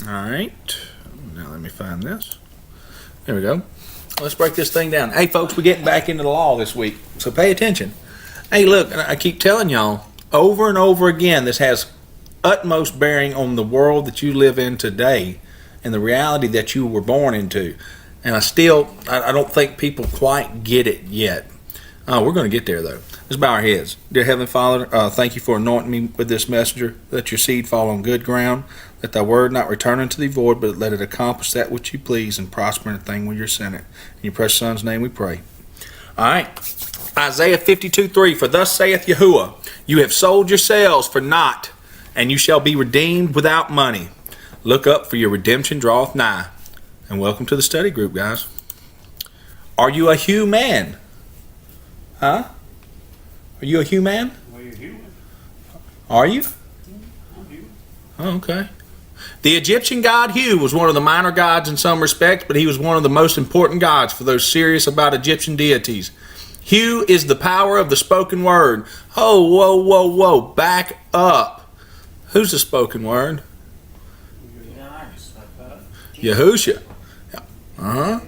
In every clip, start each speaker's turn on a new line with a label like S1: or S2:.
S1: All right. Now let me find this. There we go. Let's break this thing down. Hey, folks, we're getting back into the law this week, so pay attention. Hey, look, I keep telling y'all over and over again, this has utmost bearing on the world that you live in today and the reality that you were born into. And I don't think people quite get it yet. We're going to get there, though. Let's bow our heads. Dear Heavenly Father, thank you for anointing me with this messenger. Let your seed fall on good ground. Let thy word not return unto thee void, but let it accomplish that which you please and prosper in the thing where you're sent it. In your precious Son's name we pray. All right. Isaiah 52:3. For thus saith Yahuwah, you have sold yourselves for naught, and you shall be redeemed without money. Look up, for your redemption draweth nigh. And welcome to the study group, guys. Are you a human? Huh? Are you a human?
S2: Well, you're human.
S1: Are you?
S2: I'm human.
S1: Oh, okay. The Egyptian god Hu was one of the minor gods in some respects, but he was one of the most important gods for those serious about Egyptian deities. Hu is the power of the spoken word. Oh, whoa, whoa, whoa. Back up. Who's the spoken word? Yahusha. Uh-huh.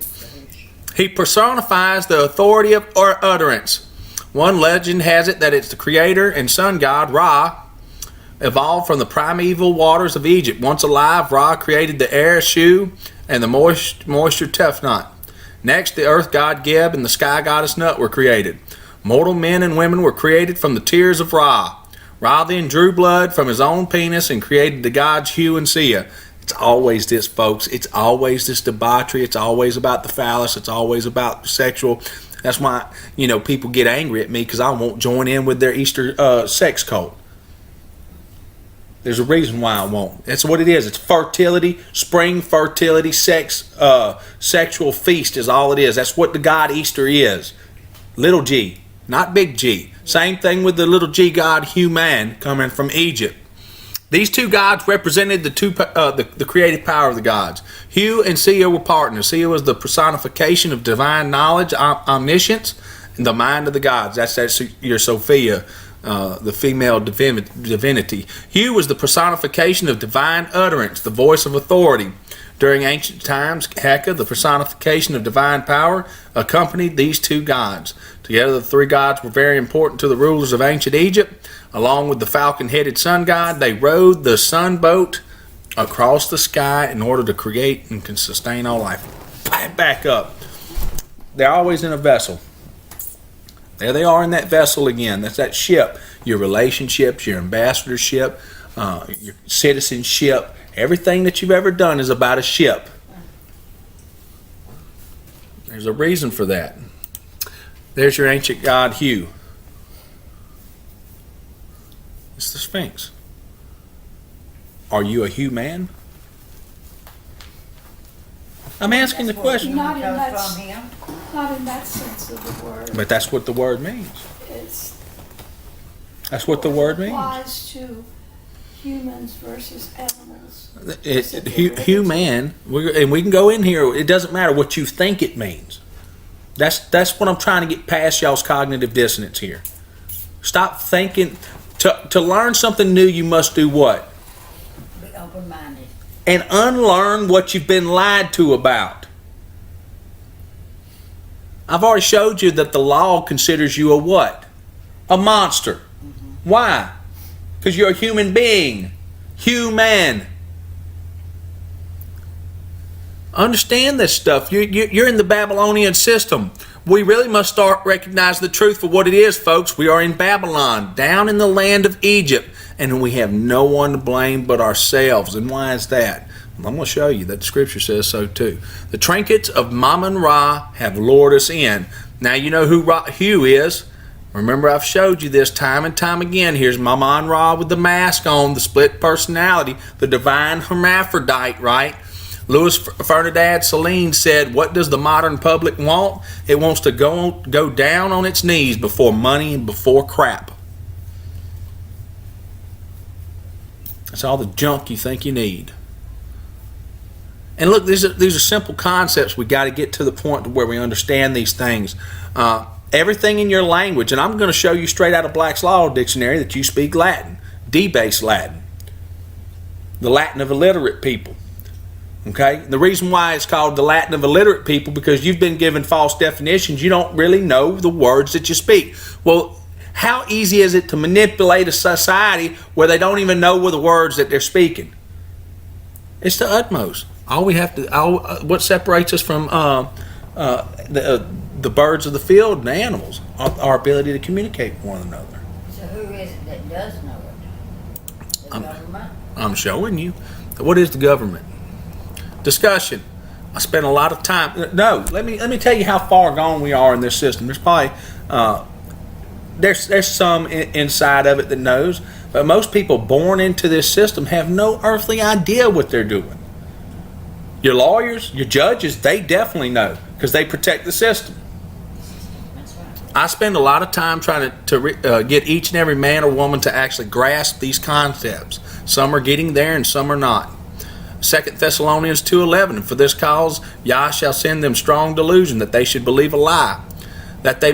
S1: He personifies the authority of utterance. One legend has it that it's the creator and sun god Ra, evolved from the primeval waters of Egypt. Once alive, Ra created the air Shu and the moisture Tefnut. Next, the earth god Geb and the sky goddess Nut were created. Mortal men and women were created from the tears of Ra. Ra then drew blood from his own penis and created the gods Hu and Sia. It's always this, folks. It's always this debauchery. It's always about the phallus. It's always about sexual. That's why, people get angry at me because I won't join in with their Easter sex cult. There's a reason why I won't. That's what it is. It's fertility, spring fertility, sex, sexual feast is all it is. That's what the god Easter is. Little g, not big G. Same thing with the little g god human coming from Egypt. These two gods represented the creative power of the gods. Hu and Sia were partners. Sia was the personification of divine knowledge, omniscience, and the mind of the gods. That's your Sophia, the female divinity. Hu was the personification of divine utterance, the voice of authority. During ancient times, Heka, the personification of divine power, accompanied these two gods. Together, the three gods were very important to the rulers of ancient Egypt. Along with the falcon-headed sun god, they rowed the sun boat across the sky in order to create and can sustain all life. Back up. They're always in a vessel. There they are in that vessel again. That's that ship. Your relationships, your ambassadorship, your citizenship. Everything that you've ever done is about a ship. There's a reason for that. There's your ancient god Hu. It's the Sphinx. Are you a human? I'm asking the question.
S3: Not in that sense of the word.
S1: But that's what the word means. That's what the word means.
S3: It applies to humans versus animals.
S1: Human, and we can go in here. It doesn't matter what you think it means. That's what I'm trying to get past y'all's cognitive dissonance here. Stop thinking. To learn something new, you must do what?
S4: Be open-minded.
S1: And unlearn what you've been lied to about. I've already showed you that the law considers you a what? A monster. Mm-hmm. Why? Because you're a human being. Human. Understand this stuff. You're in the Babylonian system. We really must start recognizing the truth for what it is, folks. We are in Babylon, down in the land of Egypt, and we have no one to blame but ourselves. And why is that? Well, I'm going to show you that the scripture says so too. The trinkets of Mammon Ra have lured us in. Now you know who Hu is. Remember, I've showed you this time and time again. Here's Mammon Ra with the mask on, the split personality, the divine hermaphrodite, right? Louis Ferdinand Celine said, what does the modern public want? It wants to go down on its knees before money and before crap. That's all the junk you think you need. And look, these are simple concepts. We got to get to the point to where we understand these things. Everything in your language, and I'm going to show you straight out of Black's Law Dictionary that you speak Latin, D-base Latin, the Latin of illiterate people. Okay? The reason why it's called the Latin of illiterate people, because you've been given false definitions. You don't really know the words that you speak. Well, how easy is it to manipulate a society where they don't even know the words that they're speaking? It's the utmost. What separates us from the birds of the field and the animals, our ability to communicate with one another.
S4: So who is it that does know it? The government?
S1: I'm showing you. What is the government? Discussion. I spent a lot of time. No, let me tell you how far gone we are in this system. There's probably there's some inside of it that knows, but most people born into this system have no earthly idea what they're doing. Your lawyers, your judges, they definitely know because they protect the system.
S4: That's right.
S1: I spend a lot of time trying to get each and every man or woman to actually grasp these concepts. Some are getting there and some are not. 2 Thessalonians 2:11, and for this cause Yah shall send them strong delusion that they should believe a lie, that they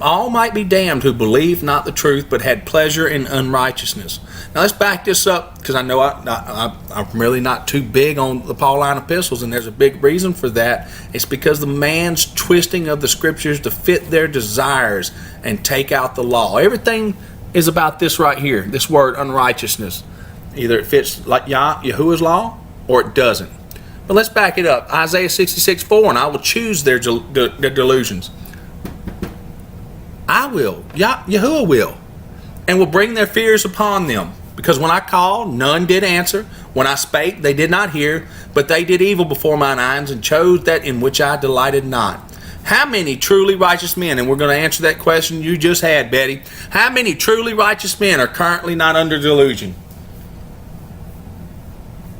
S1: all might be damned who believed not the truth but had pleasure in unrighteousness. Now let's back this up, because I know I'm really not too big on the Pauline epistles, and there's a big reason for that. It's because the man's twisting of the scriptures to fit their desires and take out the law. Everything is about this right here, this word unrighteousness. Either it fits like Yahuwah's law or it doesn't. But let's back it up. Isaiah 66:4, and I will choose their delusions. I will, Yahuwah will, and will bring their fears upon them. Because when I called, none did answer. When I spake, they did not hear. But they did evil before mine eyes, and chose that in which I delighted not. How many truly righteous men, and we're going to answer that question you just had, Betty. How many truly righteous men are currently not under delusion?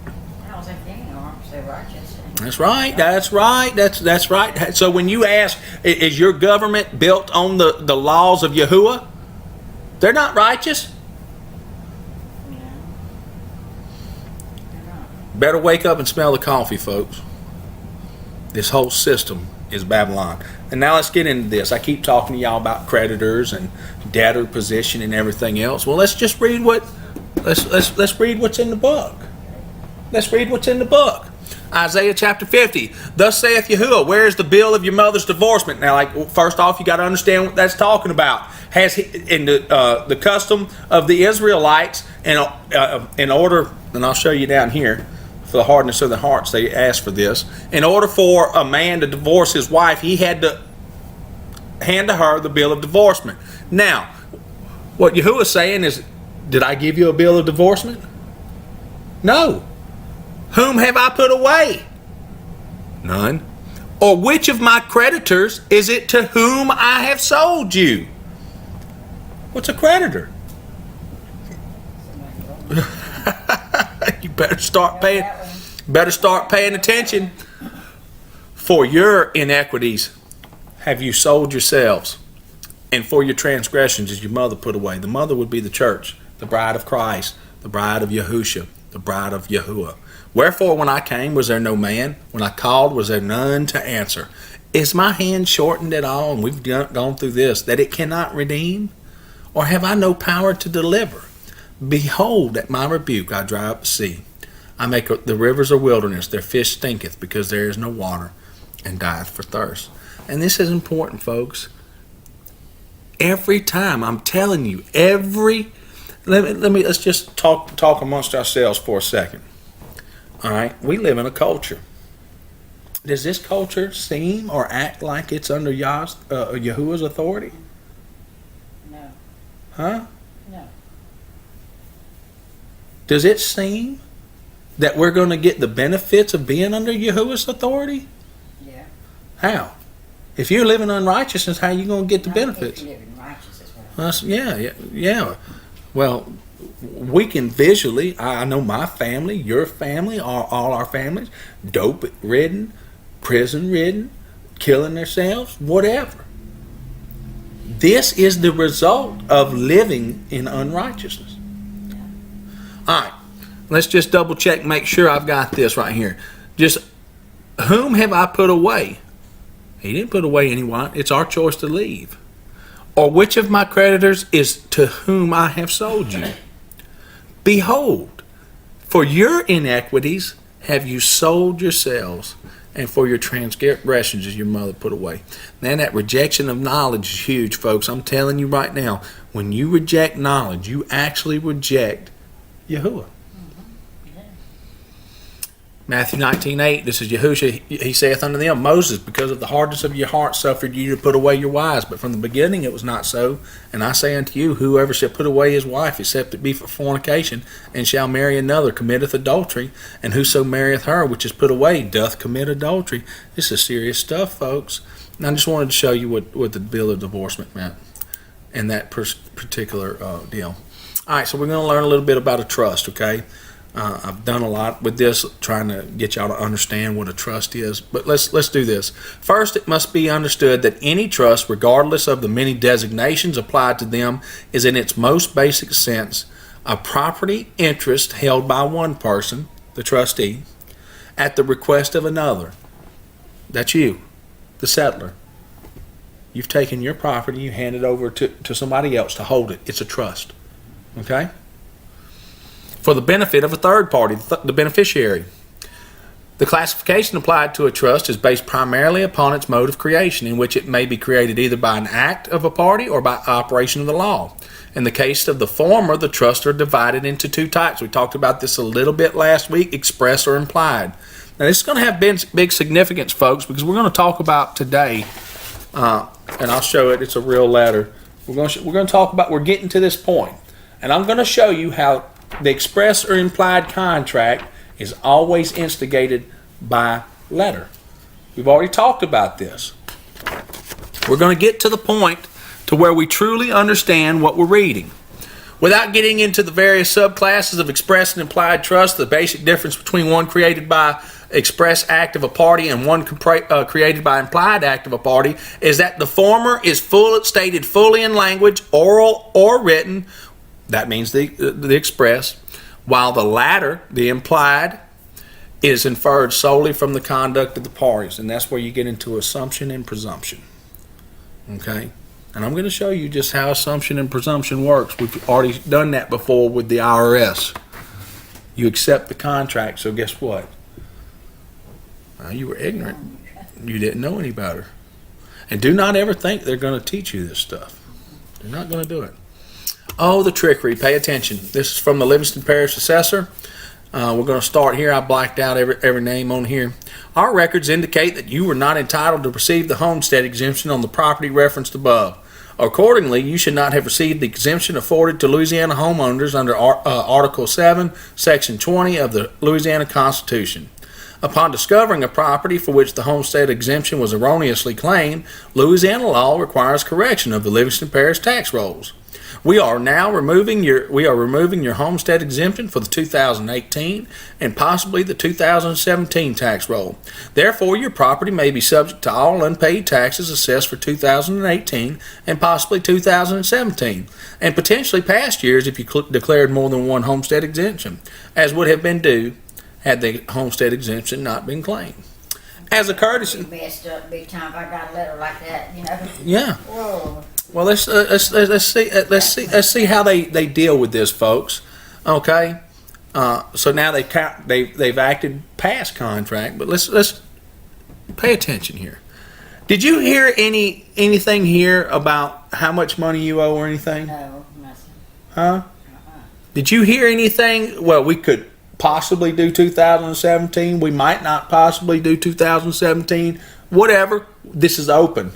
S4: I don't think any aren't so righteous.
S1: That's right. That's right. That's right. So when you ask, is your government built on the laws of Yahuwah? They're not righteous.
S4: No. They're not.
S1: Better wake up and smell the coffee, folks. This whole system is Babylon. And now let's get into this. I keep talking to y'all about creditors and debtor position and everything else. Well, let's just read let's read what's in the book. Let's read what's in the book. Isaiah chapter 50. Thus saith Yahuwah, where is the bill of your mother's divorcement? Now, first off, you got to understand what that's talking about. In the custom of the Israelites, in order, and I'll show you down here, for the hardness of their hearts, they asked for this. In order for a man to divorce his wife, he had to hand to her the bill of divorcement. Now, what Yahuwah is saying is, did I give you a bill of divorcement? No. Whom have I put away? None. Or which of my creditors is it to whom I have sold you? What's a creditor? You better start paying attention. For your iniquities have you sold yourselves, and for your transgressions is your mother put away. The mother would be the church, the bride of Christ, the bride of Yahusha, the bride of Yahuwah. Wherefore, when I came, was there no man? When I called, was there none to answer? Is my hand shortened at all, and we've gone through this, that it cannot redeem? Or have I no power to deliver? Behold, at my rebuke I dry up the sea. I make the rivers a wilderness, their fish stinketh, because there is no water, and dieth for thirst. And this is important, folks. Every time, I'm telling you, let's just talk amongst ourselves for a second. All right, we live in a culture. Does this culture seem or act like it's under Yahuwah's authority?
S4: No.
S1: Huh?
S4: No.
S1: Does it seem that we're going to get the benefits of being under Yahuwah's authority?
S4: Yeah.
S1: How? If you're living unrighteousness, how are you going to get the benefits?
S4: If you live in righteousness, that's what
S1: Yeah. Well, we can visually, I know my family, your family, all our families, dope-ridden, prison-ridden, killing themselves, whatever. This is the result of living in unrighteousness. All right, let's just double-check, make sure I've got this right here. Just, whom have I put away? He didn't put away anyone. It's our choice to leave. Or which of my creditors is to whom I have sold you? Behold, for your iniquities have you sold yourselves, and for your transgressions is your mother put away. Man, that rejection of knowledge is huge, folks. I'm telling you right now, when you reject knowledge, you actually reject Yahuwah. Matthew 19:8, this is Yahushua. He saith unto them, Moses, because of the hardness of your heart suffered you to put away your wives, but from the beginning it was not so. And I say unto you, whoever shall put away his wife, except it be for fornication, and shall marry another, committeth adultery. And whoso marrieth her which is put away, doth commit adultery. This is serious stuff, folks. And I just wanted to show you what the bill of divorcement meant in that particular deal. All right, so we're going to learn a little bit about a trust, okay? I've done a lot with this, trying to get y'all to understand what a trust is. But let's do this. First, it must be understood that any trust, regardless of the many designations applied to them, is in its most basic sense a property interest held by one person, the trustee, at the request of another. That's you, the settler. You've taken your property, you hand it over to somebody else to hold it. It's a trust. Okay? For the benefit of a third party, the beneficiary. The classification applied to a trust is based primarily upon its mode of creation, in which it may be created either by an act of a party or by operation of the law. In the case of the former, the trusts are divided into two types. We talked about this a little bit last week, express or implied. Now, this is going to have big significance, folks, because we're going to talk about today, and I'll show it. It's a real letter. We're going to talk about, we're getting to this point, and I'm going to show you how the express or implied contract is always instigated by letter. We've already talked about this. We're going to get to the point to where we truly understand what we're reading. Without getting into the various subclasses of express and implied trust, the basic difference between one created by express act of a party and one created by implied act of a party is that the former is stated fully in language, oral or written. That means the express, while the latter, the implied, is inferred solely from the conduct of the parties. And that's where you get into assumption and presumption. Okay? And I'm going to show you just how assumption and presumption works. We've already done that before with the IRS. You accept the contract, so guess what? Well, you were ignorant. You didn't know any better. And do not ever think they're going to teach you this stuff. They're not going to do it. Oh, the trickery. Pay attention. This is from the Livingston Parish Assessor. We're going to start here. I blacked out every name on here. Our records indicate that you were not entitled to receive the homestead exemption on the property referenced above. Accordingly, you should not have received the exemption afforded to Louisiana homeowners under Article 7, Section 20 of the Louisiana Constitution. Upon discovering a property for which the homestead exemption was erroneously claimed, Louisiana law requires correction of the Livingston Parish tax rolls. We are now removing your homestead exemption for the 2018 and possibly the 2017 tax roll. Therefore, your property may be subject to all unpaid taxes assessed for 2018 and possibly 2017, and potentially past years if you declared more than one homestead exemption, as would have been due had the homestead exemption not been claimed. As a courtesy,
S4: You messed up big time if I got a letter like that, you know.
S1: yeah.
S4: Whoa.
S1: Well, let's see how they deal with this, folks. Okay, so now they've acted past contract, but let's pay attention here. Did you hear anything here about how much money you owe or anything?
S4: No, nothing.
S1: Huh? Did you hear anything? Well, we could possibly do 2017. We might not possibly do 2017. Whatever. This is open.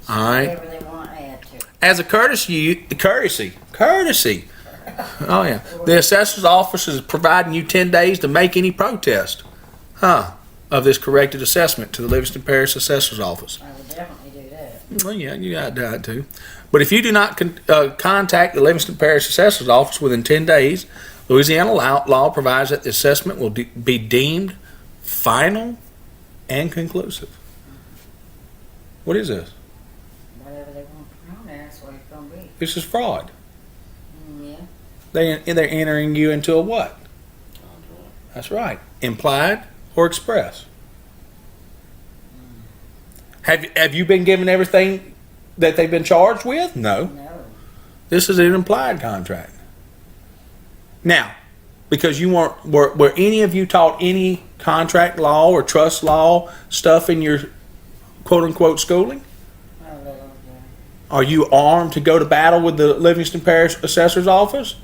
S1: All right.
S4: Whatever they want to add to it.
S1: As a courtesy. Oh yeah. The assessor's office is providing you 10 days to make any protest, of this corrected assessment to the Livingston Parish Assessor's Office.
S4: I would definitely do that.
S1: Well, yeah, you got that too. But if you do not contact the Livingston Parish Assessor's Office within 10 days, Louisiana law provides that the assessment will be deemed final and conclusive. What is this?
S4: Whatever they want to put on there, that's what it's going to be.
S1: This is fraud.
S4: Yeah.
S1: They're entering you into a what? That's right. Implied or express. Have you been given everything that they've been charged with? No.
S4: No.
S1: This is an implied contract. Now, Because you weren't, were any of you taught any contract law or trust law stuff in your quote unquote schooling?
S4: A little, yeah.
S1: Are you armed to go to battle with the Livingston Parish Assessor's Office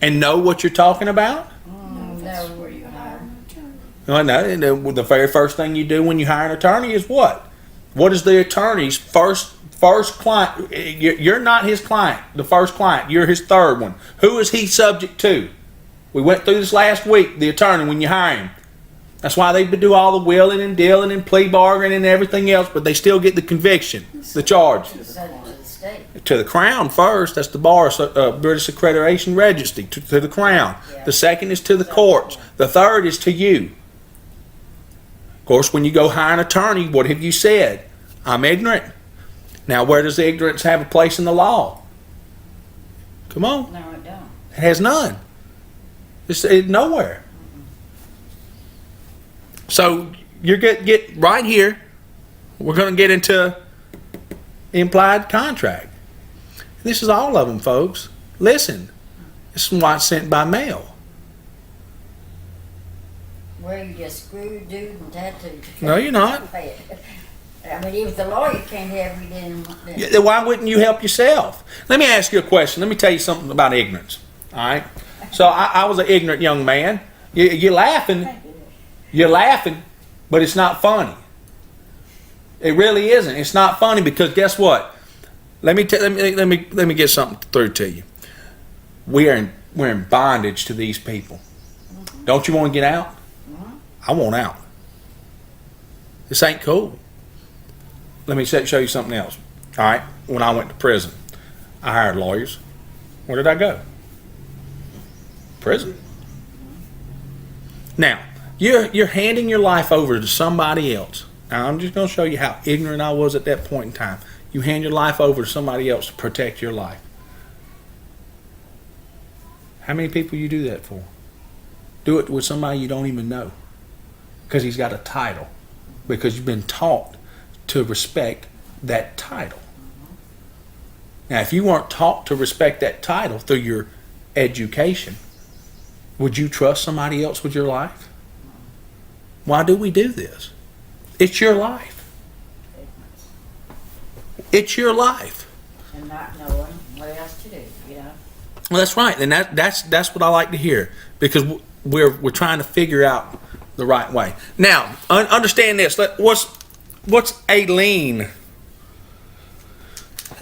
S1: and know what you're talking about?
S3: No, that's where you hire an attorney.
S1: Well, no, and the very first thing you do when you hire an attorney is what? What is the attorney's first client? You're not his client, the first client. You're his third one. Who is he subject to? We went through this last week, the attorney, when you hire him. That's why they do all the willing and dealing and plea bargaining and everything else, but they still get the conviction, the charge.
S4: Send it to the state.
S1: To the Crown first, that's the bar, British Accreditation Registry, to the Crown.
S4: Yeah.
S1: The second is to the courts. The third is to you. Of course, when you go hire an attorney, what have you said? I'm ignorant. Now, where does ignorance have a place in the law? Come on.
S4: No, it don't.
S1: It has none. It's nowhere. So you're get right here. We're going to get into implied contract. This is all of them, folks. Listen, this is why it's sent by mail.
S4: Well, you just screwed, dude, and tattooed.
S1: No, you're not.
S4: I mean, even the lawyer can't have you then.
S1: Yeah, why wouldn't you help yourself? Let me ask you a question. Let me tell you something about ignorance. All right. So I was an ignorant young man. You're laughing. You're laughing, but it's not funny. It really isn't. It's not funny because guess what? Let me get something through to you. We're in bondage to these people. Don't you want to get out? I want out. This ain't cool. Let me show you something else. All right. When I went to prison, I hired lawyers. Where did I go? Prison. Now, you're handing your life over to somebody else. Now, I'm just going to show you how ignorant I was at that point in time. You hand your life over to somebody else to protect your life. How many people you do that for? Do it with somebody you don't even know. Because he's got a title. Because you've been taught to respect that title. Now, if you weren't taught to respect that title through your education, would you trust somebody else with your life? Why do we do this? It's your life. It's your life.
S4: And not knowing what else to do, you know.
S1: Well, that's right, and that's what I like to hear because we're trying to figure out the right way. Now, understand this. What's a lien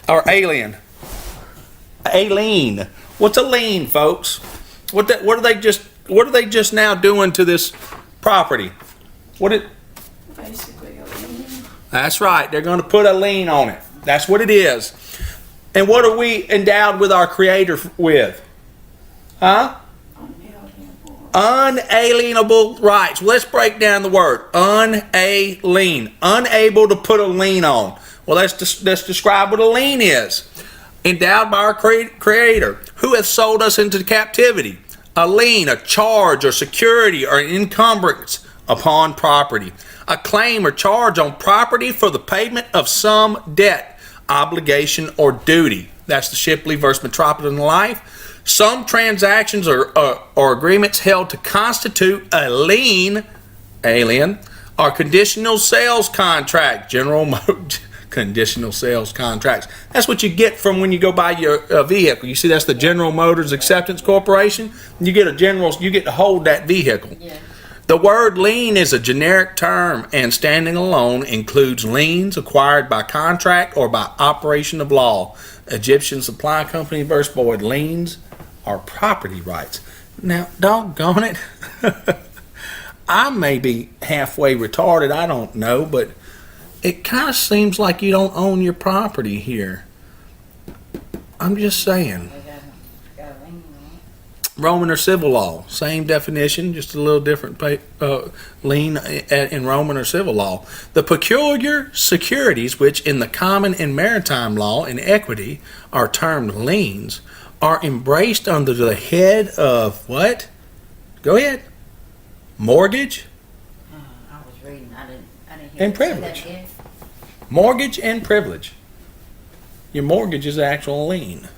S1: or alien? Alien. What's a lien, folks? What are they just now doing to this property?
S3: Basically a lien.
S1: That's right. They're going to put a lien on it. That's what it is. And what are we endowed with our Creator with? Huh?
S3: Unalienable.
S1: Unalienable rights. Let's break down the word. Unalien. Unable to put a lien on. Well, let's describe what a lien is. Endowed by our Creator, who hath sold us into captivity. A lien, a charge or security or an encumbrance upon property. A claim or charge on property for the payment of some debt, obligation, or duty. That's the Shipley versus Metropolitan Life. Some transactions or agreements held to constitute a lien, alien, or conditional sales contract, conditional sales contracts. That's what you get from when you go buy your vehicle. You see, that's the General Motors Acceptance Corporation. You get to hold that vehicle.
S4: Yeah.
S1: The word lien is a generic term and standing alone includes liens acquired by contract or by operation of law. Egyptian Supply Company versus Boyd. Liens are property rights. Now, doggone it. I may be halfway retarded, I don't know, but it kind of seems like you don't own your property here. I'm just saying.
S4: They got a lien on it.
S1: Roman or civil law, same definition, just a little different lien in Roman or civil law. The peculiar securities, which in the common and maritime law and equity are termed liens, are embraced under the head of what? Go ahead. Mortgage.
S4: I was reading. I didn't hear
S1: And
S4: you say
S1: privilege.
S4: that again.
S1: Mortgage and privilege. Your mortgage is an actual lien.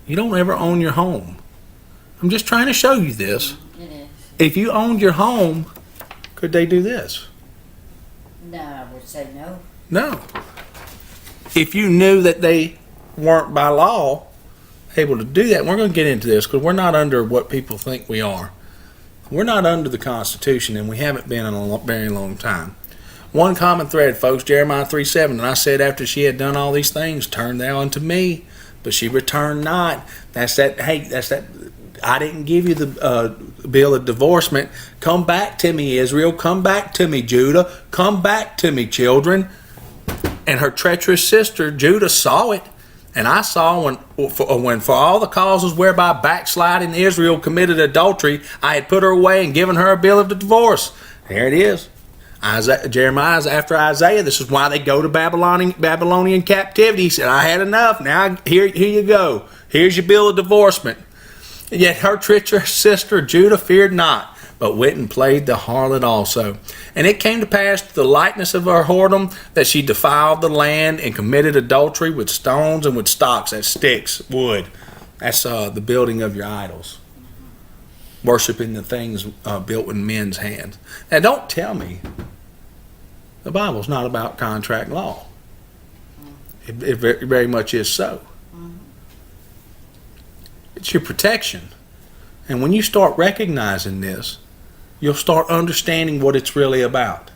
S1: You don't ever own your home. I'm just trying to show you this.
S4: It is.
S1: If you owned your home, could they do this?
S4: No, I would say no.
S1: No. If you knew that they weren't by law able to do that, we're going to get into this because we're not under what people think we are. We're not under the Constitution, and we haven't been in a very long time. One common thread, folks, Jeremiah 3:7, and I said after she had done all these things, turn thou unto me, but she returned not. That's that, I didn't give you the bill of divorcement. Come back to me, Israel. Come back to me, Judah. Come back to me, children. And her treacherous sister, Judah, saw it. And I saw when for all the causes whereby backsliding Israel committed adultery, I had put her away and given her a bill of divorce. There it is. Jeremiah's after Isaiah. This is why they go to Babylonian captivity. He said, I had enough. Now here you go. Here's your bill of divorcement. Yet her treacherous sister Judah feared not, but went and played the harlot also. And it came to pass to the likeness of her whoredom that she defiled the land and committed adultery with stones and with stocks, that's sticks, wood. That's the building of your idols. Worshipping the things built with men's hands. Now don't tell me the Bible's not about contract law. It very much is so. It's your protection. And when you start recognizing this, you'll start understanding what it's really about.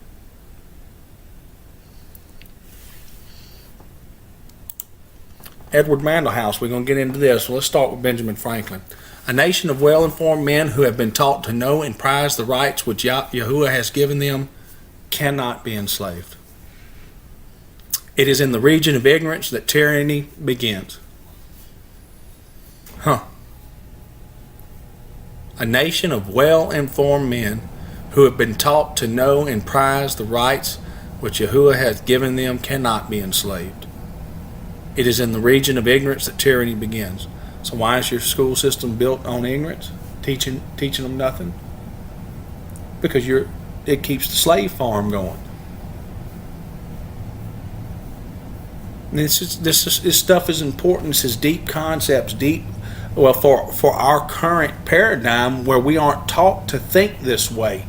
S1: Edward Mandelhouse, we're going to get into this. Let's start with Benjamin Franklin. A nation of well-informed men who have been taught to know and prize the rights which Yahuwah has given them cannot be enslaved. It is in the region of ignorance that tyranny begins. A nation of well-informed men who have been taught to know and prize the rights which Yahuwah has given them cannot be enslaved. It is in the region of ignorance that tyranny begins. So why is your school system built on ignorance? Teaching them nothing? Because it keeps the slave farm going. And this stuff is important. This is deep concepts, for our current paradigm where we aren't taught to think this way.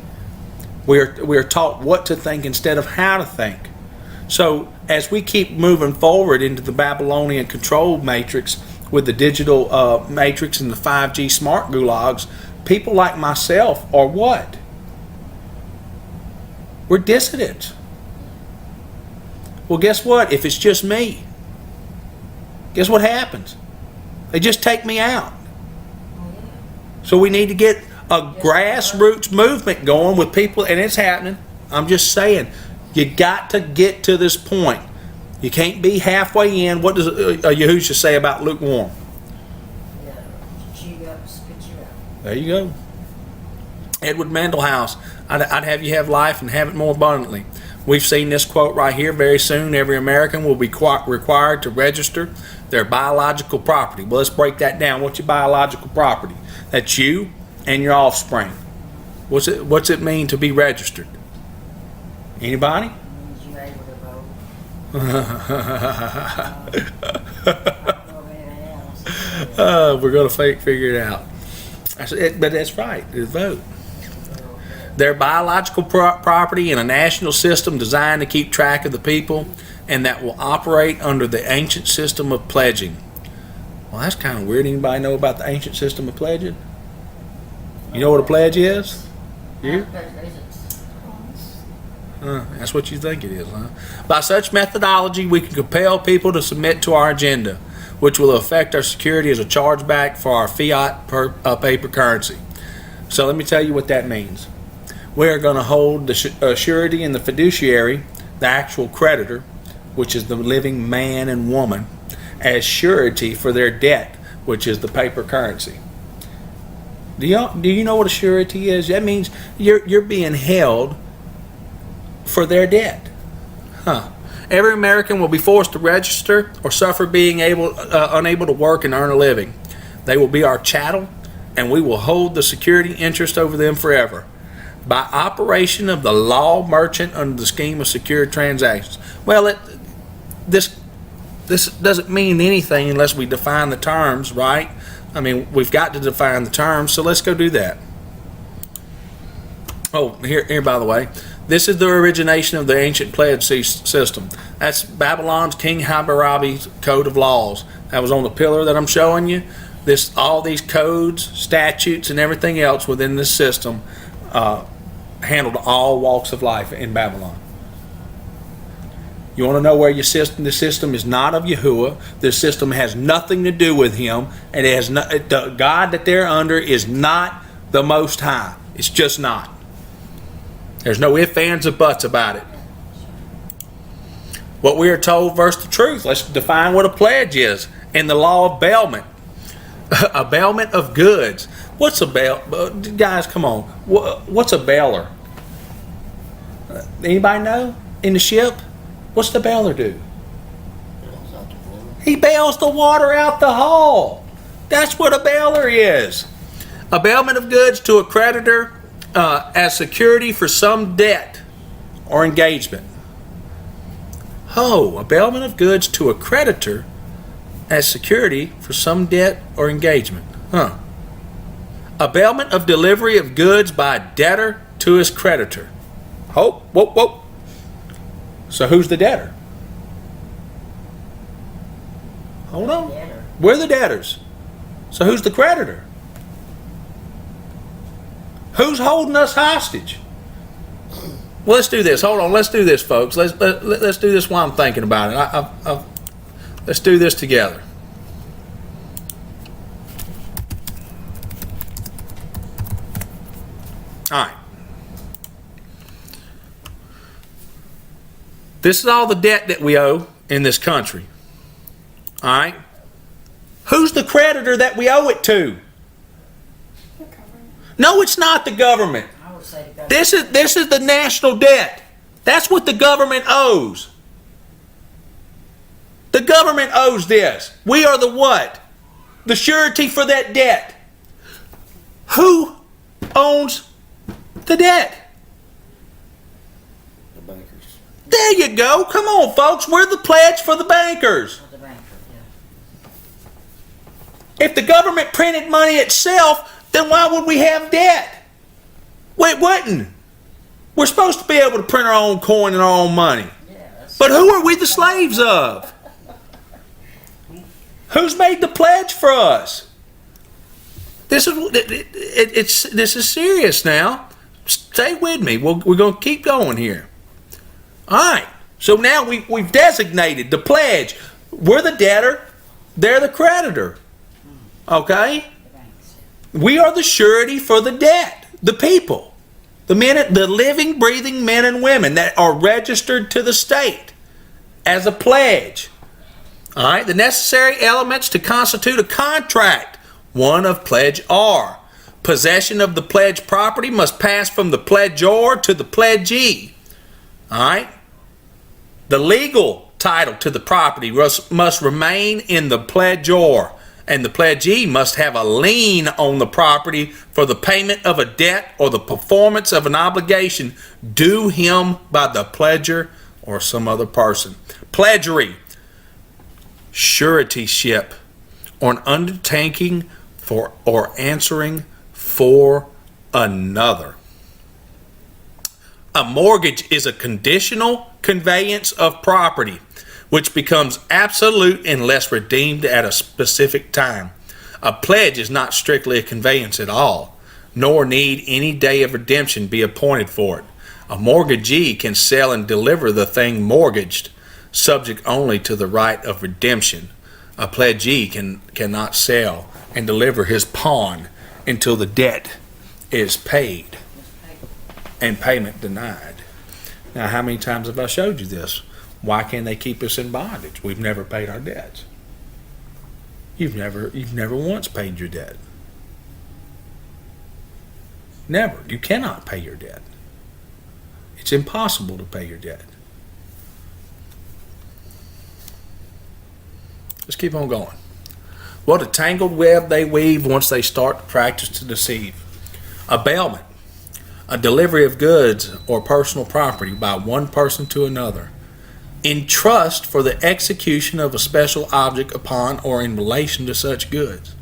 S1: We are taught what to think instead of how to think. So as we keep moving forward into the Babylonian control matrix with the digital matrix and the 5G smart gulags, people like myself are what? We're dissidents. Well, guess what? If it's just me, guess what happens? They just take me out. So we need to get a grassroots movement going with people, and it's happening. I'm just saying, you got to get to this point. You can't be halfway in. What does Yahushua say about lukewarm?
S4: Yeah, chew you up, spit you out.
S1: There you go. Edward Mandelhouse, I'd have you have life and have it more abundantly. We've seen this quote right here. Very soon, every American will be required to register their biological property. Well, let's break that down. What's your biological property? That's you and your offspring. What's it mean to be registered? Anybody?
S4: Means you're able to vote.
S1: We're going to figure it out. But that's right. The vote. Their biological property in a national system designed to keep track of the people and that will operate under the ancient system of pledging. Well, that's kind of weird. Anybody know about the ancient system of pledging? You know what a pledge is? You? That's what you think it is, huh? By such methodology, we can compel people to submit to our agenda, which will affect our security as a chargeback for our fiat paper currency. So let me tell you what that means. We are going to hold the surety and the fiduciary, the actual creditor, which is the living man and woman, as surety for their debt, which is the paper currency. Do you know what a surety is? That means you're being held for their debt. Every American will be forced to register or suffer being unable to work and earn a living. They will be our chattel, and we will hold the security interest over them forever. By operation of the law merchant under the scheme of secured transactions. Well, this doesn't mean anything unless we define the terms, right? I mean, we've got to define the terms, so let's go do that. Oh, here, by the way, this is the origination of the ancient pledge system. That's Babylon's King Hammurabi's code of laws. That was on the pillar that I'm showing you. All these codes, statutes, and everything else within this system handled all walks of life in Babylon. You want to know where the system is not of Yahuwah. The system has nothing to do with him, and it has the God that they're under is not the Most High. It's just not. There's no ifs, ands, or buts about it. What we are told versus the truth. Let's define what a pledge is in the law of bailment. A bailment of goods. What's a bail? Guys, come on. What's a bailer? Anybody know in the ship? What's the bailer do? He bails the water out the hull. That's what a bailer is. A bailment of goods to a creditor as security for some debt or engagement. A bailment of goods to a creditor as security for some debt or engagement. A bailment of delivery of goods by a debtor to his creditor. Whoa. So who's the debtor? Hold on. We're the debtors. So who's the creditor? Who's holding us hostage? Well, let's do this. Hold on. Let's do this, folks. Let's do this while I'm thinking about it. Let's do this together. All right. This is all the debt that we owe in this country. All right. Who's the creditor that we owe it to?
S3: The government.
S1: No, it's not the government.
S4: I would say the government.
S1: This is the national debt. That's what the government owes. The government owes this. We are the what? The surety for that debt. Who owns the debt? There you go. Come on, folks. We're the pledge for the bankers.
S4: The banker,
S1: If the government printed money itself, then why would we have debt? Well, it wouldn't. We're supposed to be able to print our own coin and our own money. But who are we the slaves of? Who's made the pledge for us? This is serious now. Stay with me. We're going to keep going here. All right. So now we've designated the pledge. We're the debtor. They're the creditor. Okay? We are the surety for the debt. The people. The living, breathing men and women that are registered to the state as a pledge. All right? The necessary elements to constitute a contract. One of pledge are. Possession of the pledged property must pass from the pledgeor to the pledgee. All right? The legal title to the property must remain in the pledgeor, and the pledgee must have a lien on the property for the payment of a debt or the performance of an obligation due him by the pledger or some other person. Pledgery, suretyship, or an undertaking for or answering for another. A mortgage is a conditional conveyance of property, which becomes absolute unless redeemed at a specific time. A pledge is not strictly a conveyance at all, nor need any day of redemption be appointed for it. A mortgagee can sell and deliver the thing mortgaged, subject only to the right of redemption. A pledgee cannot sell and deliver his pawn until the debt is paid and payment denied. Now, how many times have I showed you this? Why can't they keep us in bondage? We've never paid our debts. You've never once paid your debt. Never. You cannot pay your debt. It's impossible to pay your debt. Let's keep on going. What a tangled web they weave once they start to practice to deceive. A bailment, a delivery of goods or personal property by one person to another, in trust for the execution of a special object upon or in relation to such goods.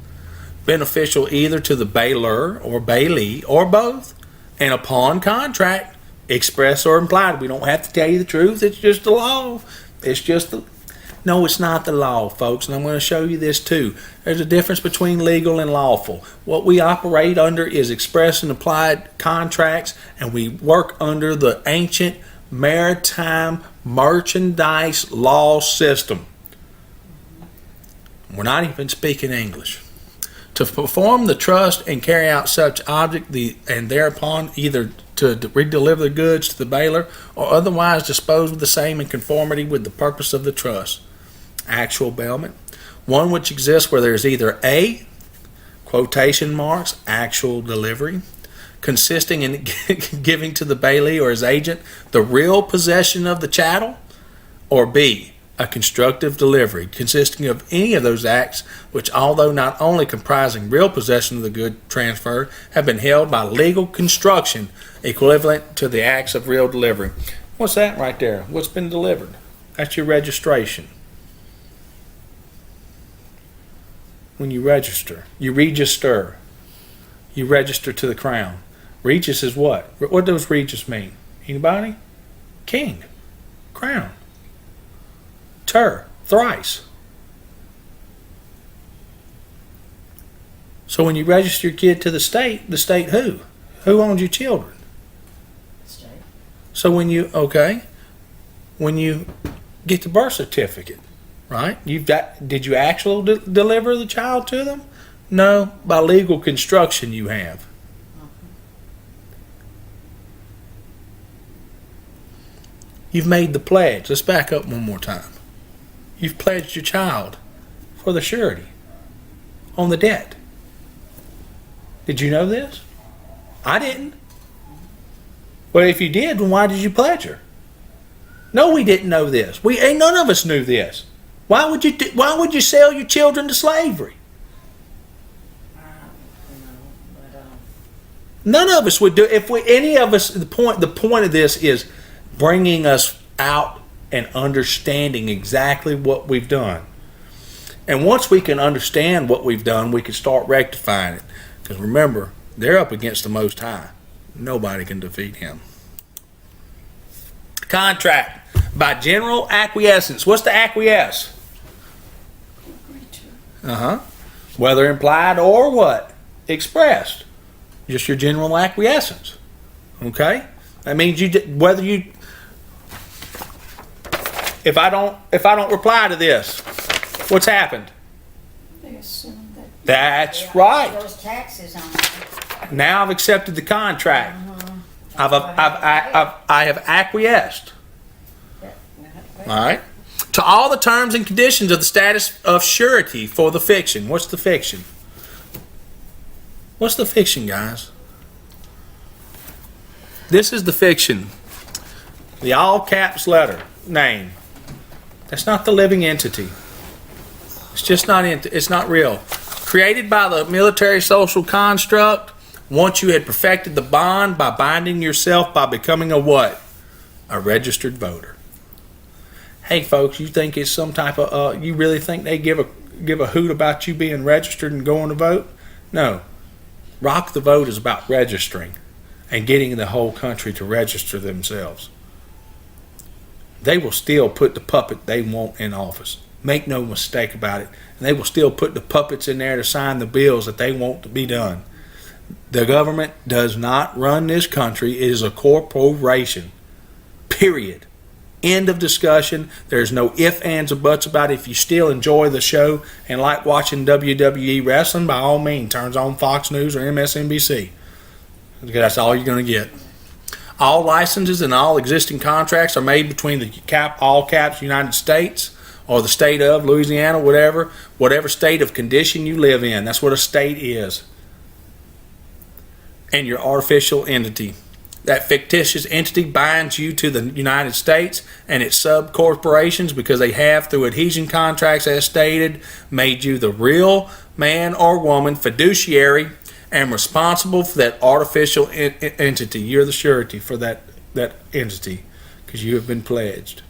S1: beneficial either to the bailor or bailee or both, and upon contract, express or implied. We don't have to tell you the truth. It's just the law. It's just the... No, it's not the law, folks, and I'm going to show you this too. There's a difference between legal and lawful. What we operate under is express and implied contracts, and we work under the ancient maritime merchandise law system. We're not even speaking English. To perform the trust and carry out such object, and thereupon either to redeliver the goods to the bailor or otherwise dispose of the same in conformity with the purpose of the trust. Actual bailment, one which exists where there is either a quotation marks actual delivery, consisting in giving to the bailee or his agent the real possession of the chattel, or b a constructive delivery consisting of any of those acts which, although not only comprising real possession of the good transfer, have been held by legal construction equivalent to the acts of real delivery. What's that right there? What's been delivered? That's your registration. When you register, you register to the crown. Regis is what? What does regis mean? Anybody? King. Crown. Thrice. So when you register your kid to the state who? Who owns your children?
S4: State.
S1: So when you get the birth certificate, right? Did you actually deliver the child to them? No, by legal construction you have. You've made the pledge. Let's back up one more time. You've pledged your child for the surety on the debt. Did you know this? I didn't. Well, if you did, then why did you pledge her? No, we didn't know this. None of us knew this. Why would you sell your children to slavery? None of us would do. Any of us, the point of this is bringing us out and understanding exactly what we've done. And once we can understand what we've done, we can start rectifying it. Because remember, they're up against the Most High. Nobody can defeat him. Contract by general acquiescence. What's to acquiesce?
S3: Agree to.
S1: Whether implied or what? Expressed. Just your general acquiescence. Okay? That means if I don't reply to this, what's happened?
S3: They assume that.
S1: That's
S4: Yeah,
S1: right.
S4: Those taxes on it.
S1: Now I've accepted the contract. I have acquiesced. All right. To all the terms and conditions of the status of surety for the fiction. What's the fiction? What's the fiction, guys? This is the fiction. The all caps letter name. That's not the living entity. It's just not. It's not real. Created by the military social construct. Once you had perfected the bond by binding yourself by becoming a what? A registered voter. Hey, folks, you think it's some type of? You really think they give a hoot about you being registered and going to vote? No. Rock the Vote is about registering and getting the whole country to register themselves. They will still put the puppet they want in office. Make no mistake about it. And they will still put the puppets in there to sign the bills that they want to be done. The government does not run this country. It is a corporation. Period. End of discussion. There's no ifs, ands, or buts about it. If you still enjoy the show and like watching WWE wrestling, by all means, turns on Fox News or MSNBC. That's all you're going to get. All licenses and all existing contracts are made between the all caps United States or the state of Louisiana, whatever state of condition you live in. That's what a state is. And your artificial entity. That fictitious entity binds you to the United States and its sub-corporations because they have, through adhesion contracts as stated, made you the real man or woman, fiduciary, and responsible for that artificial entity. You're the surety for that entity because you have been pledged.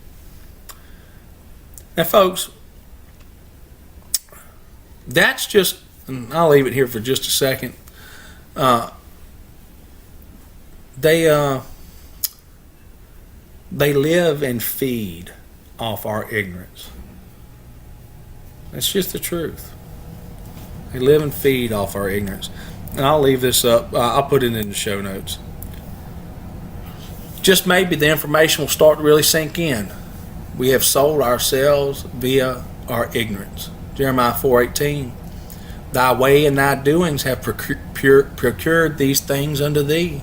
S1: Now, folks, that's just and I'll leave it here for just a second. They live and feed off our ignorance. That's just the truth. They live and feed off our ignorance. And I'll leave this up. I'll put it in the show notes. Just maybe the information will start to really sink in. We have sold ourselves via our ignorance. Jeremiah 4:18. Thy way and thy doings have procured these things unto thee.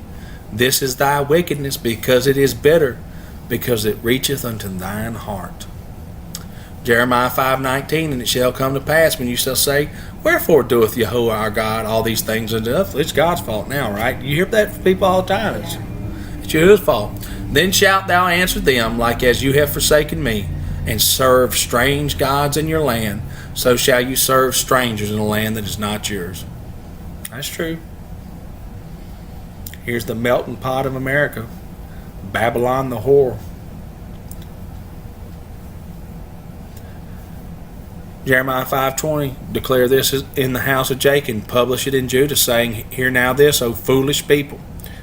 S1: This is thy wickedness, because it is bitter, because it reacheth unto thine heart. Jeremiah 5:19. And it shall come to pass, when you shall say, Wherefore doeth Yahweh our God all these things unto us? It's God's fault now, right? You hear that from people all the time. It's Yahweh's fault. Then shalt thou answer them, like as you have forsaken me, and serve strange gods in your land, so shall you serve strangers in a land that is not yours. That's true. Here's the melting pot of America. Babylon the whore. Jeremiah 5:20. Declare this in the house of Jacob, publish it in Judah, saying, Hear now this, O foolish people,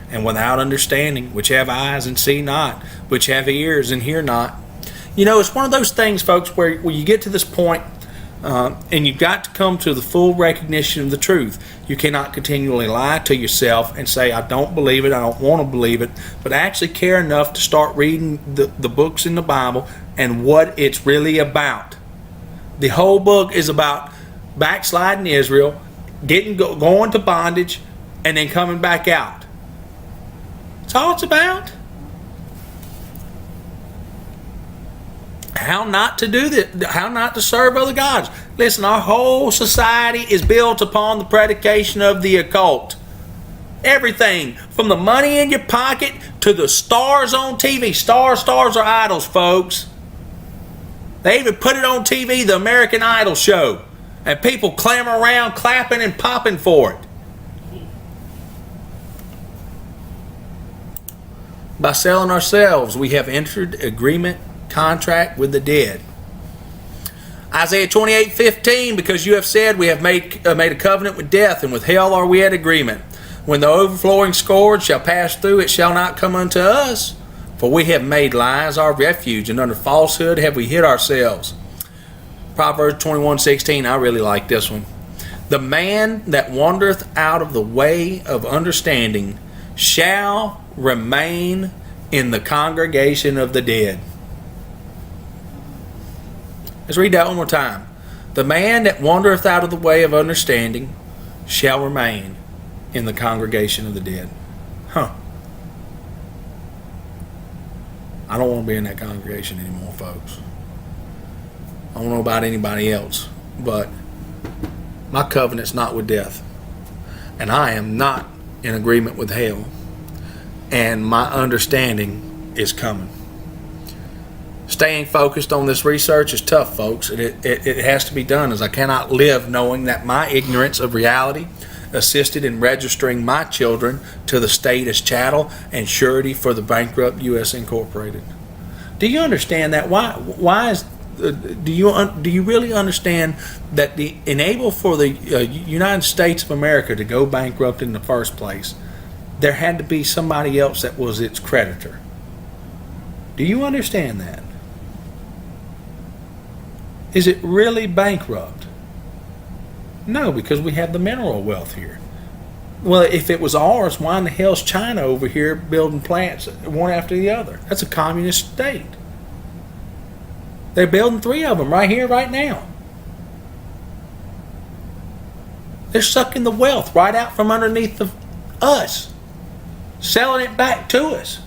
S1: and without understanding, which have eyes and see not, which have ears and hear not. You know, it's one of those things, folks, where you get to this point, and you've got to come to the full recognition of the truth. You cannot continually lie to yourself and say, I don't believe it, I don't want to believe it, but actually care enough to start reading the books in the Bible and what it's really about. The whole book is about backsliding Israel, going to bondage, and then coming back out. That's all it's about. How not to do this, how not to serve other gods. Listen, our whole society is built upon the predication of the occult. Everything, from the money in your pocket to the stars on TV. Stars are idols, folks. They even put it on TV, the American Idol show, and people clamor around clapping and popping for it. By selling ourselves, we have entered agreement, contract with the dead. Isaiah 28:15. Because you have said, we have made a covenant with death, and with hell are we at agreement. When the overflowing scourge shall pass through, it shall not come unto us. For we have made lies our refuge, and under falsehood have we hid ourselves. Proverbs 21:16. I really like this one. The man that wandereth out of the way of understanding shall remain in the congregation of the dead. Let's read that one more time. The man that wandereth out of the way of understanding shall remain in the congregation of the dead. I don't want to be in that congregation anymore, folks. I don't know about anybody else, but my covenant's not with death. And I am not in agreement with hell. And my understanding is coming. Staying focused on this research is tough, folks. It has to be done, as I cannot live knowing that my ignorance of reality assisted in registering my children to the state as chattel and surety for the bankrupt U.S. Incorporated. Do you understand that? Why is do you really understand that the enable for the United States of America to go bankrupt in the first place, there had to be somebody else that was its creditor? Do you understand that? Is it really bankrupt? No, because we have the mineral wealth here. Well, if it was ours, why in the hell's China over here building plants one after the other? That's a communist state. They're building 3 of them right here, right now. They're sucking the wealth right out from underneath us, selling it back to us.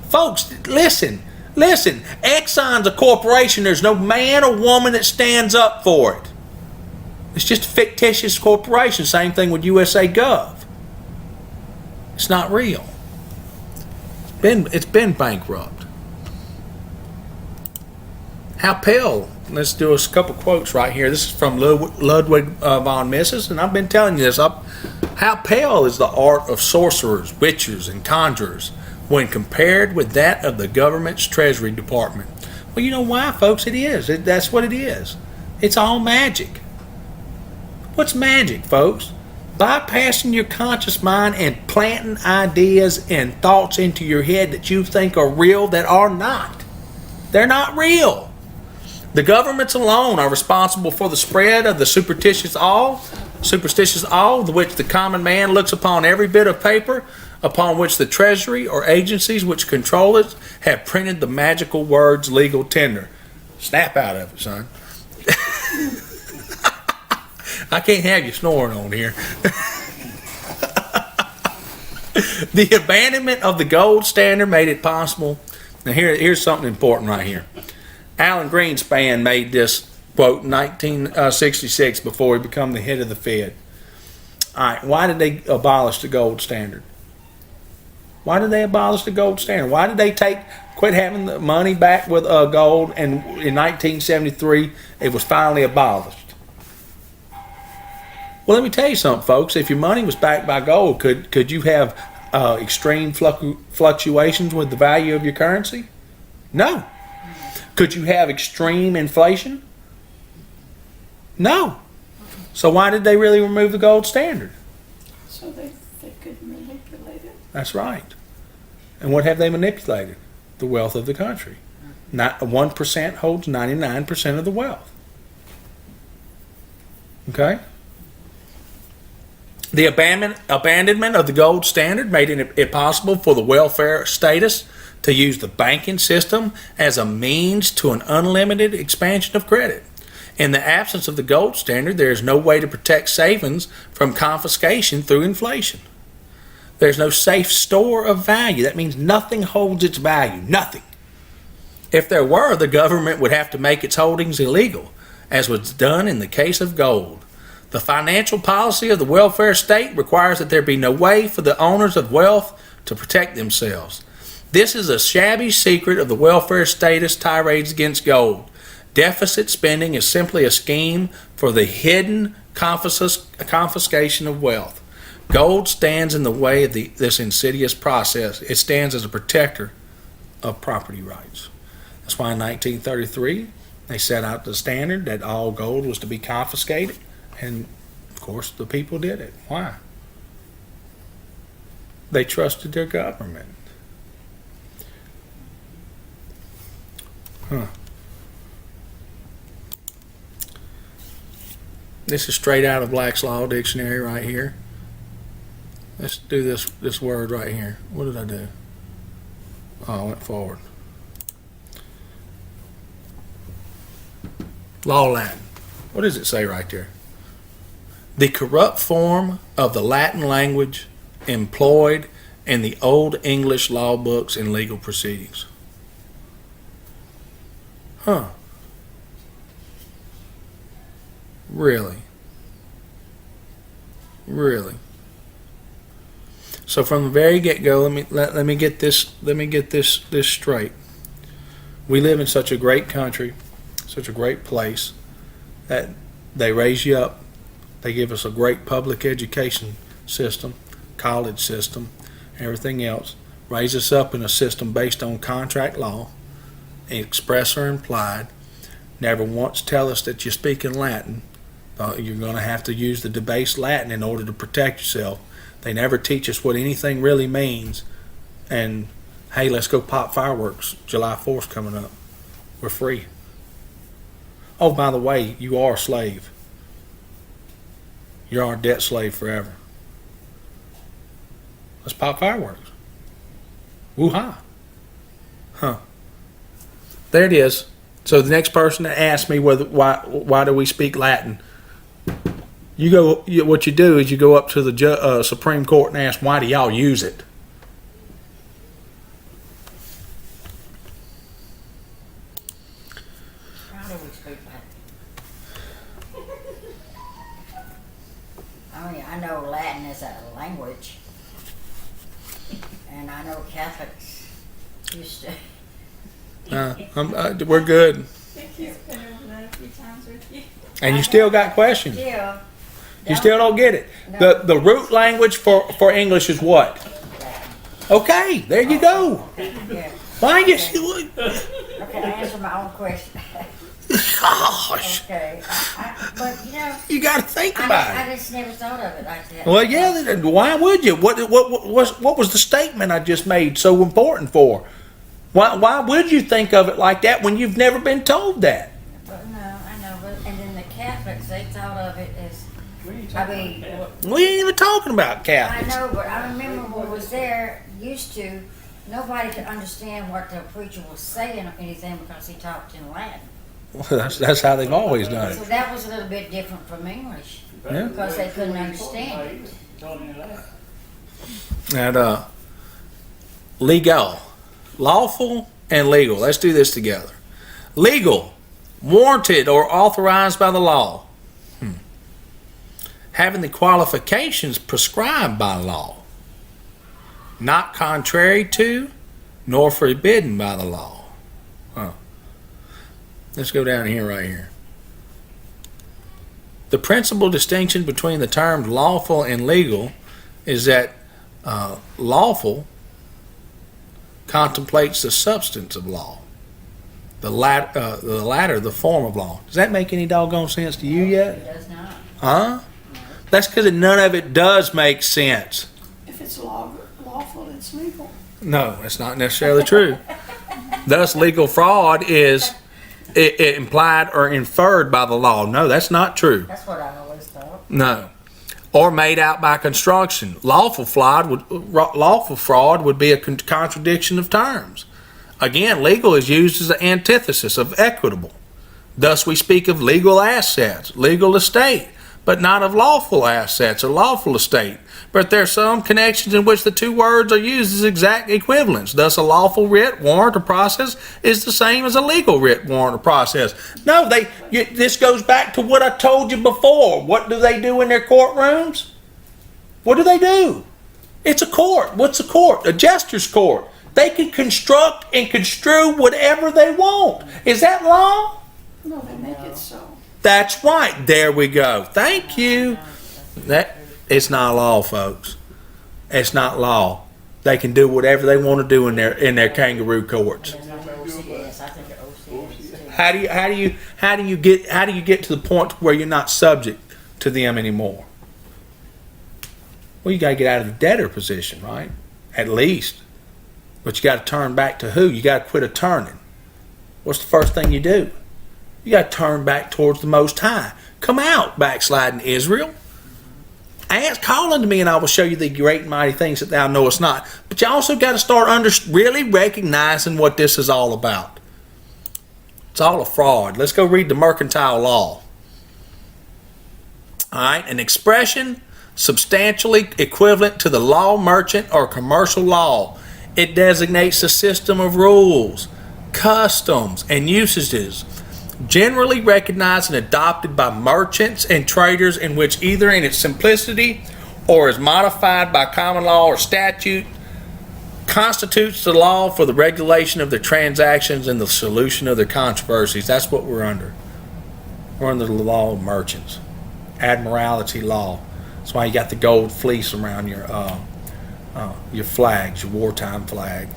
S1: Folks, listen. Exxon's a corporation. There's no man or woman that stands up for it. It's just a fictitious corporation. Same thing with USA Gov. It's not real. It's been bankrupt. How pale? Let's do a couple quotes right here. This is from Ludwig von Mises, and I've been telling you this. How pale is the art of sorcerers, witchers, and conjurers when compared with that of the government's Treasury Department? Well, you know why, folks? It is. That's what it is. It's all magic. What's magic, folks? Bypassing your conscious mind and planting ideas and thoughts into your head that you think are real that are not. They're not real. The governments alone are responsible for the spread of the superstitious awe, which the common man looks upon every bit of paper upon which the treasury or agencies which control it have printed the magical words legal tender. Snap out of it, son. I can't have you snoring on here. The abandonment of the gold standard made it possible. Now here's something important right here. Alan Greenspan made this quote in 1966 before he became the head of the Fed. All right, why did they abolish the gold standard? Why did they abolish the gold standard? Why did they quit having the money back with gold, and in 1973 it was finally abolished? Well, let me tell you something, folks. If your money was backed by gold, could you have extreme fluctuations with the value of your currency? No. Could you have extreme inflation? No. So why did they really remove the gold standard?
S3: So they could manipulate it.
S1: That's right. And what have they manipulated? The wealth of the country. Not 1% holds 99% of the wealth. Okay? The abandonment of the gold standard made it possible for the welfare status to use the banking system as a means to an unlimited expansion of credit. In the absence of the gold standard, there is no way to protect savings from confiscation through inflation. There's no safe store of value. That means nothing holds its value. Nothing. If there were, the government would have to make its holdings illegal, as was done in the case of gold. The financial policy of the welfare state requires that there be no way for the owners of wealth to protect themselves. This is a shabby secret of the welfare status tirades against gold. Deficit spending is simply a scheme for the hidden confiscation of wealth. Gold stands in the way of this insidious process. It stands as a protector of property rights. That's why in 1933 they set out the standard that all gold was to be confiscated, and of course the people did it. Why? They trusted their government. This is straight out of Black's Law Dictionary right here. Let's do this word right here. What did I do? Oh, I went forward. Law Latin. What does it say right there? The corrupt form of the Latin language employed in the Old English law books and legal proceedings. Huh. Really? Really? So from the very get-go, let me get this straight. We live in such a great country, such a great place, that they raise you up. They give us a great public education system, college system, everything else. Raise us up in a system based on contract law, express or implied. Never once tell us that you're speaking Latin. You're going to have to use the debased Latin in order to protect yourself. They never teach us what anything really means. And hey, let's go pop fireworks. July 4th coming up. We're free. Oh, by the way, you are a slave. You're our debt slave forever. Let's pop fireworks. Woo-ha. Huh. There it is. So the next person that asks me why do we speak Latin, what you do is you go up to the Supreme Court and ask, why do y'all use it?
S4: How do we speak Latin? I mean, I know Latin is a language, and I know Catholics used to.
S1: We're good.
S3: He's been over that a few times with you.
S1: And you still got questions.
S4: Yeah.
S1: You still don't get it.
S4: No.
S1: The root language for English is what? Okay, there you go.
S4: Yeah.
S1: Why guess you would?
S4: Okay, I answer my own question.
S1: Gosh,
S4: Okay. But you know,
S1: you got to think about
S4: I
S1: it.
S4: just never thought of it like that.
S1: Well, yeah. Why would you? What was the statement I just made so important for? Why would you think of it like that when you've never been told that?
S4: But no, I know. But and then the Catholics, they thought of it as.
S2: We ain't
S4: I
S2: talking
S4: mean,
S2: about that.
S1: We ain't even talking about
S4: I
S1: Catholics.
S4: know, but I remember when I was there, used to, nobody could understand what the preacher was saying or anything because he talked in Latin.
S1: Well, that's how they've always done
S4: So
S1: it.
S4: that was a little bit different from English
S1: Yeah.
S4: because they couldn't understand it.
S1: And legal, lawful, and legal. Let's do this together. Legal, warranted or authorized by the law. Having the qualifications prescribed by law. Not contrary to, nor forbidden by the law. Let's go down here right here. The principal distinction between the terms lawful and legal is that lawful contemplates the substance of law. The latter, the form of law. Does that make any doggone sense to you
S4: It
S1: yet?
S4: does not.
S1: Huh? That's because none of it does make sense.
S3: If it's lawful, it's legal.
S1: No, that's not necessarily true. Thus, legal fraud is implied or inferred by the law. No, that's not true.
S4: That's what I always thought.
S1: No. Or made out by construction. Lawful fraud would be a contradiction of terms. Again, legal is used as an antithesis of equitable. Thus, we speak of legal assets, legal estate, but not of lawful assets or lawful estate. But there are some connections in which the two words are used as exact equivalents. Thus, a lawful writ, warrant, or process is the same as a legal writ, warrant, or process. No, this goes back to what I told you before. What do they do in their courtrooms? What do they do? It's a court. What's a court? A jester's court. They can construct and construe whatever they want. Is that law?
S3: No, they make it so.
S1: That's right. There we go. Thank you. It's not law, folks. It's not law. They can do whatever they want to do in their kangaroo courts.
S4: There's no OCS. I think the OCS too.
S1: How do you get to the point where you're not subject to them anymore? Well, you got to get out of the debtor position, right? At least. But you got to turn back to who? You got to quit a turning. What's the first thing you do? You got to turn back towards the Most High. Come out, backsliding Israel. Ask, call unto me, and I will show you the great and mighty things that thou knowest not. But you also got to start really recognizing what this is all about. It's all a fraud. Let's go read the mercantile law. All right, an expression substantially equivalent to the law, merchant, or commercial law. It designates a system of rules, customs, and usages generally recognized and adopted by merchants and traders, in which either in its simplicity or is modified by common law or statute constitutes the law for the regulation of their transactions and the solution of their controversies. That's what we're under. We're under the law of merchants. Admiralty law. That's why you got the gold fleece around your flags, your wartime flag.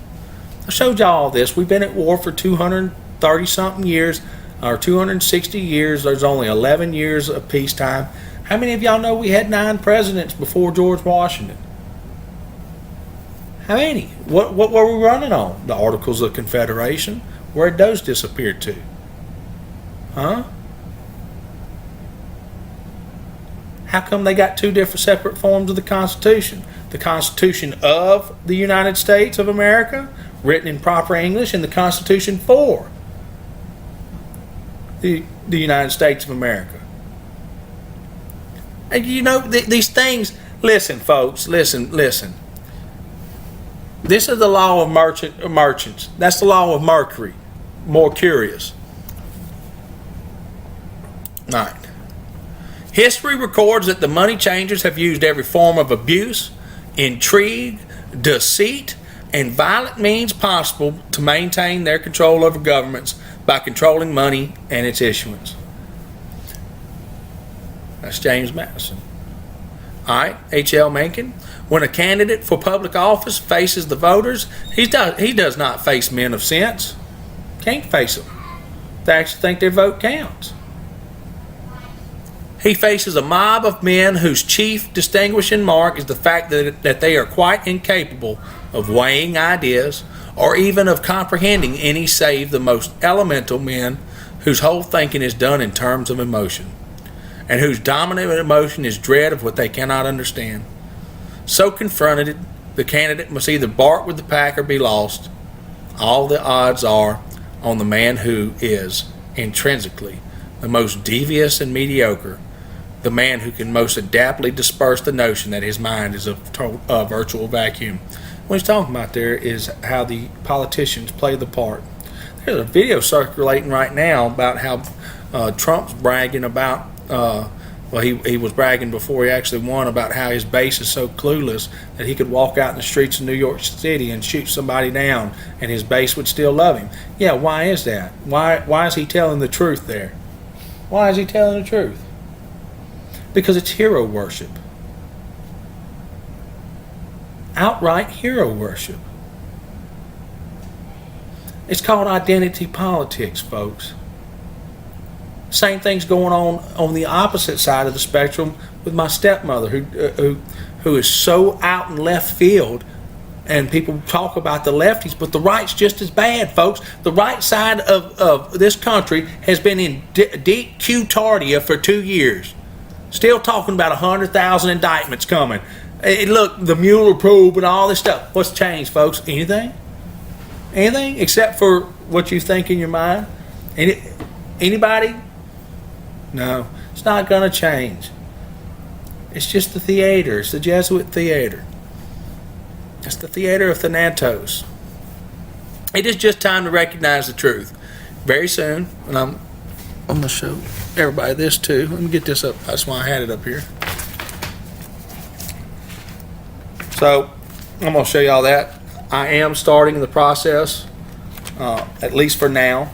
S1: I showed you all this. We've been at war for 230 something years, or 260 years. There's only 11 years of peacetime. How many of y'all know we had 9 presidents before George Washington? How many? What were we running on? The Articles of Confederation? Where'd those disappear to? Huh? How come they got 2 different separate forms of the Constitution? The Constitution of the United States of America, written in proper English, and the Constitution for the United States of America. And you know, these things, listen folks, listen. This is the law of merchants. That's the law of Mercury. More curious. All right. History records that the money changers have used every form of abuse, intrigue, deceit, and violent means possible to maintain their control over governments by controlling money and its issuance. That's James Madison. All right, H.L. Mencken. When a candidate for public office faces the voters, he does not face men of sense. Can't face them. They actually think their vote counts. He faces a mob of men whose chief distinguishing mark is the fact that they are quite incapable of weighing ideas or even of comprehending any save the most elemental men whose whole thinking is done in terms of emotion, and whose dominant emotion is dread of what they cannot understand. So confronted, the candidate must either bark with the pack or be lost. All the odds are on the man who is, intrinsically, the most devious and mediocre, the man who can most adaptly disperse the notion that his mind is a virtual vacuum. What he's talking about there is how the politicians play the part. There's a video circulating right now about how Trump's bragging about, he was bragging before he actually won about how his base is so clueless that he could walk out in the streets of New York City and shoot somebody down and his base would still love him. Yeah, why is that? Why is he telling the truth there? Why is he telling the truth? Because it's hero worship. Outright hero worship. It's called identity politics, folks. Same thing's going on the opposite side of the spectrum with my stepmother, who is so out in left field. And people talk about the lefties, but the right's just as bad, folks. The right side of this country has been in deep Q-tardia for 2 years. Still talking about 100,000 indictments coming. Look, the Mueller probe and all this stuff. What's changed, folks? Anything? Anything except for what you think in your mind? Anybody? No, it's not going to change. It's just the theater. It's the Jesuit theater. It's the theater of Thanatos. It is just time to recognize the truth. Very soon, and I'm going to show everybody this too. Let me get this up. That's why I had it up here. So, I'm going to show y'all that. I am starting the process, at least for now,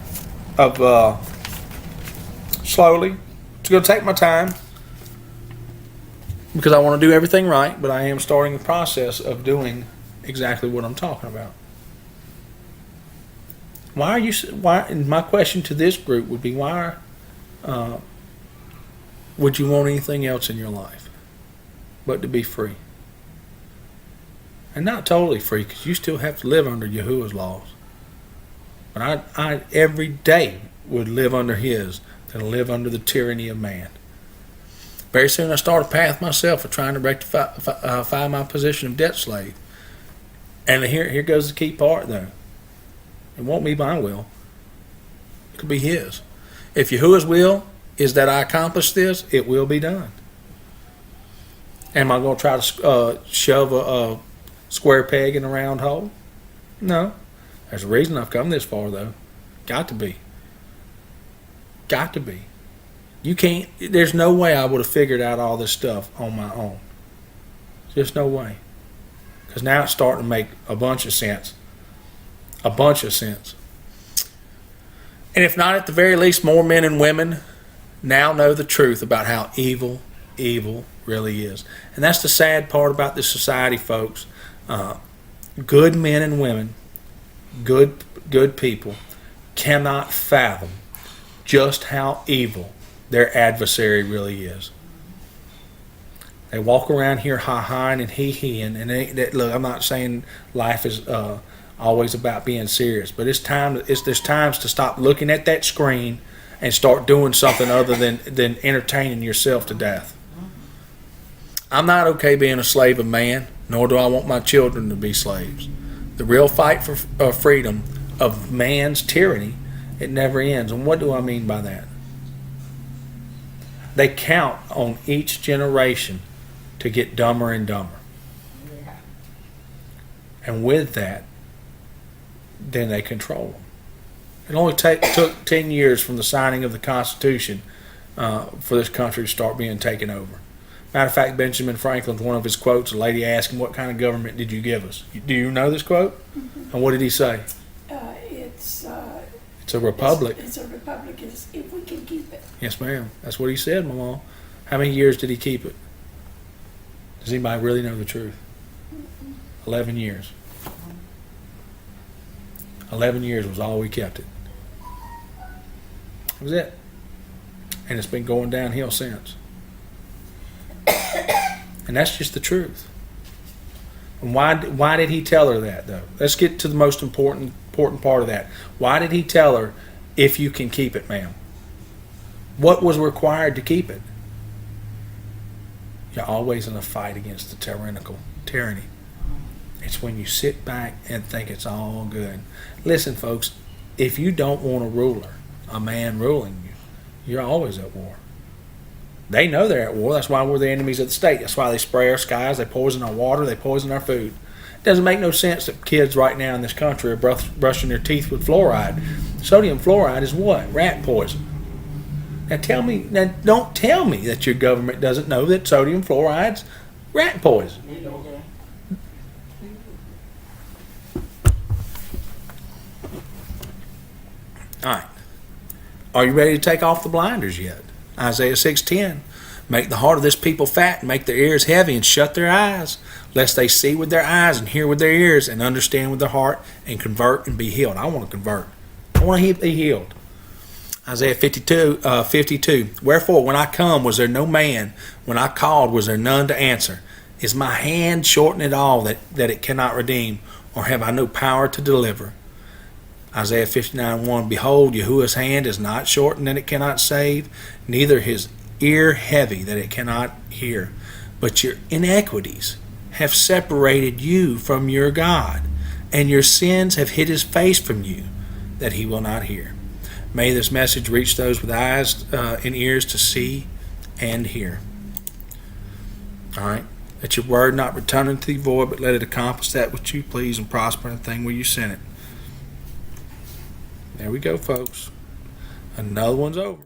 S1: of slowly. It's going to take my time because I want to do everything right, but I am starting the process of doing exactly what I'm talking about. And my question to this group would be, why would you want anything else in your life but to be free? And not totally free, because you still have to live under Yahuwah's laws. But I every day would live under his than live under the tyranny of man. Very soon I start a path myself of trying to rectify my position of debt slave. And here goes the key part, though. It won't be my will. It could be his. If Yahuwah's will is that I accomplish this, it will be done. Am I going to try to shove a square peg in a round hole? No. There's a reason I've come this far, though. Got to be. Got to be. You can't, there's no way I would have figured out all this stuff on my own. Just no way. Because now it's starting to make a bunch of sense. A bunch of sense. And if not, at the very least, more men and women now know the truth about how evil really is. And that's the sad part about this society, folks. Good men and women, good people, cannot fathom just how evil their adversary really is. They walk around here ha-haing and hee-heeing, and look, I'm not saying life is always about being serious, but there's times to stop looking at that screen and start doing something other than entertaining yourself to death. I'm not okay being a slave of man, nor do I want my children to be slaves. The real fight for freedom of man's tyranny, it never ends. And what do I mean by that? They count on each generation to get dumber and dumber.
S4: Yeah.
S1: And with that, then they control them. It only took 10 years from the signing of the Constitution for this country to start being taken over. Matter of fact, Benjamin Franklin, one of his quotes, a lady asked him, "What kind of government did you give us?" Do you know this quote? Mm-hmm. And what did he say? It's a republic.
S3: It's a republic if we can keep it.
S1: Yes, ma'am. That's what he said, Mama. How many years did he keep it? Does anybody really know the truth? 11 years. 11 years was all we kept it. That was it. And it's been going downhill since. And that's just the truth. And why did he tell her that, though? Let's get to the most important part of that. Why did he tell her, if you can keep it, ma'am? What was required to keep it? You're always in a fight against the tyranny. It's when you sit back and think it's all good. Listen, folks, if you don't want a ruler, a man ruling you, you're always at war. They know they're at war. That's why we're the enemies of the state. That's why they spray our skies, they poison our water, they poison our food. It doesn't make no sense that kids right now in this country are brushing their teeth with fluoride. Sodium fluoride is what? Rat poison. Now don't tell me that your government doesn't know that sodium fluoride's rat poison. All right. Are you ready to take off the blinders yet? Isaiah 6:10. Make the heart of this people fat and make their ears heavy and shut their eyes, lest they see with their eyes and hear with their ears and understand with their heart and convert and be healed. I want to convert. I want to be healed. Isaiah 52. Wherefore, when I come, was there no man? When I called, was there none to answer? Is my hand shortened at all that it cannot redeem? Or have I no power to deliver? Isaiah 59:1. Behold, Yahuwah's hand is not shortened that it cannot save, neither his ear heavy that it cannot hear. But your iniquities have separated you from your God, and your sins have hid his face from you, that he will not hear. May this message reach those with eyes and ears to see and hear. All right. Let your word not return unto thee void, but let it accomplish that which you please and prosper in the thing where you sent it. There we go, folks. Another one's over.